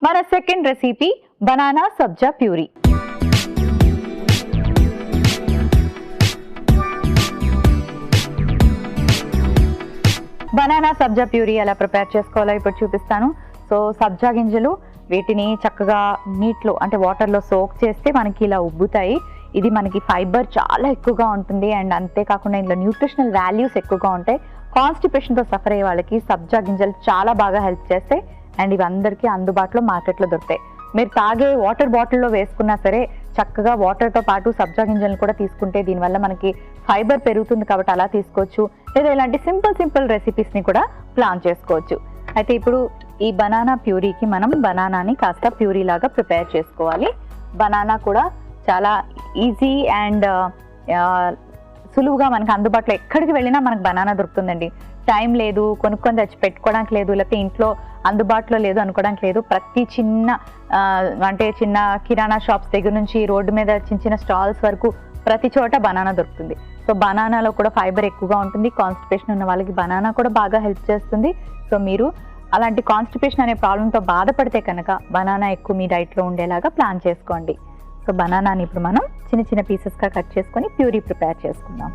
మన second recipe banana సబ్జా puree. Banana సబ్జా puree ఎలా prepare చేసుకోవాలో ఇప్పుడు చూపిస్తాను. సో సబ్జా గింజలు వీటిని చక్కగా నీటిలో అంటే వాటర్లో సోక్ చేస్తే మనకి ఇలా ఉబ్బుతాయి. ఇది మనకి ఫైబర్ చాలా ఎక్కువగా ఉంటుంది అండ్ అంతేకాకుండా ఇందులో న్యూట్రిషనల్ వాల్యూస్ ఎక్కువగా ఉంటాయి. కాన్స్టిపేషన్తో సఫర్ అయ్యే వాళ్ళకి సబ్జా గింజలు చాలా బాగా హెల్ప్ చేస్తాయి అండ్ ఇవి అందరికీ అందుబాటులో మార్కెట్లో దొరుకుతాయి. మీరు తాగే వాటర్ బాటిల్లో వేసుకున్నా సరే చక్కగా వాటర్తో పాటు సబ్జా గింజలను కూడా తీసుకుంటే దీనివల్ల మనకి ఫైబర్ పెరుగుతుంది కాబట్టి అలా తీసుకోవచ్చు. లేదా ఇలాంటి సింపుల్ రెసిపీస్ని కూడా ప్లాన్ చేసుకోవచ్చు. అయితే ఇప్పుడు ఈ బనానా ప్యూరీకి మనం బనానాని కాస్త ప్యూరీ లాగా ప్రిపేర్ చేసుకోవాలి. బనానా కూడా చాలా ఈజీ అండ్ సులువుగా మనకు అందుబాటులో ఎక్కడికి వెళ్ళినా మనకు బనానా దొరుకుతుందండి. టైం లేదు, కొనుక్కొని తెచ్చి పెట్టుకోవడానికి లేదు, లేకపోతే ఇంట్లో అందుబాటులో లేదు అనుకోవడానికి లేదు. ప్రతి చిన్న చిన్న కిరాణా షాప్స్ దగ్గర నుంచి రోడ్డు మీద చిన్న స్టాల్స్ వరకు ప్రతి చోట బనానా దొరుకుతుంది. సో బనానాలో కూడా ఫైబర్ ఎక్కువగా ఉంటుంది. కాన్స్టిపేషన్ ఉన్న వాళ్ళకి బనానా కూడా బాగా హెల్ప్ చేస్తుంది. సో మీరు అలాంటి కాన్స్టిపేషన్ అనే ప్రాబ్లంతో బాధపడితే కనుక బనానా ఎక్కువ మీ డైట్లో ఉండేలాగా ప్లాన్ చేసుకోండి. సో బనానాని ఇప్పుడు మనం చిన్న పీసెస్గా కట్ చేసుకొని ప్యూరీ ప్రిపేర్ చేసుకుందాం.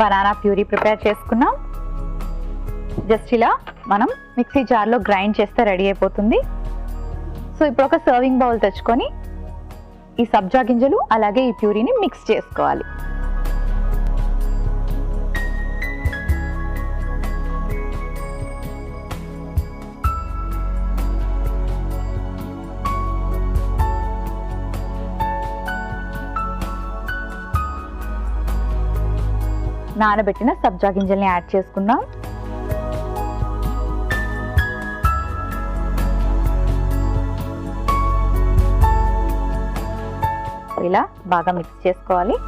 బనానా ప్యూరీ ప్రిపేర్ చేసుకున్నాం. జస్ట్ ఇలా మనం మిక్సీ జార్లో గ్రైండ్ చేస్తే రెడీ అయిపోతుంది. సో ఇప్పుడు ఒక సర్వింగ్ బౌల్ తెచ్చుకొని ఈ సబ్జా గింజలు అలాగే ఈ ప్యూరీని మిక్స్ చేసుకోవాలి. నానబెట్టిన సబ్జా గింజల్ని యాడ్ చేసుకుందాం. ఇలా బాగా మిక్స్ చేసుకోవాలి.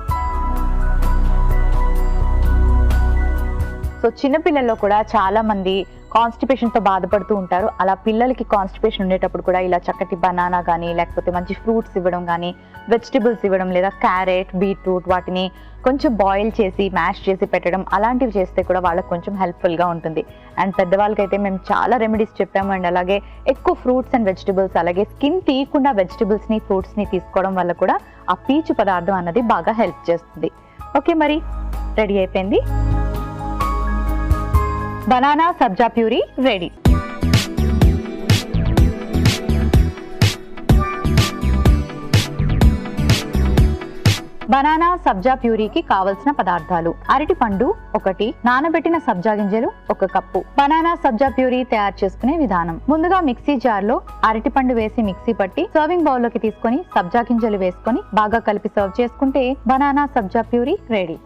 సో చిన్నపిల్లల్లో కూడా చాలా మంది కాన్స్టిపేషన్తో బాధపడుతూ ఉంటారు. అలా పిల్లలకి కాన్స్టిపేషన్ ఉండేటప్పుడు కూడా ఇలా చక్కటి బనానా కానీ లేకపోతే మంచి ఫ్రూట్స్ ఇవ్వడం కానీ వెజిటబుల్స్ ఇవ్వడం లేదా క్యారెట్, బీట్రూట్ వాటిని కొంచెం బాయిల్ చేసి మ్యాష్ చేసి పెట్టడం అలాంటివి చేస్తే కూడా వాళ్ళకి కొంచెం హెల్ప్ఫుల్గా ఉంటుంది. అండ్ పెద్దవాళ్ళకైతే మేము చాలా రెమెడీస్ చెప్పాము. అండ్ అలాగే ఎక్కువ ఫ్రూట్స్ అండ్ వెజిటబుల్స్ అలాగే స్కిన్ తీయకుండా వెజిటబుల్స్ని ఫ్రూట్స్ని తీసుకోవడం వల్ల కూడా ఆ పీచు పదార్థం అన్నది బాగా హెల్ప్ చేస్తుంది. ఓకే, మరి రెడీ అయిపోయింది. బనానా సబ్జా ప్యూరీ రెడీ. బనానా సబ్జా ప్యూరీకి కావలసిన పదార్థాలు: అరటిపండు 1, నానబెట్టిన సబ్జా గింజలు 1 కప్పు. బనానా సబ్జా ప్యూరీ తయారు చేసుకునే విధానం: ముందుగా మిక్సీ జార్లో అరటిపండు వేసి మిక్సీ పట్టి సర్వింగ్ బౌల్ లోకి తీసుకొని సబ్జా గింజలు వేసుకొని బాగా కలిపి సర్వ్ చేసుకుంటే బనానా సబ్జా ప్యూరీ రెడీ.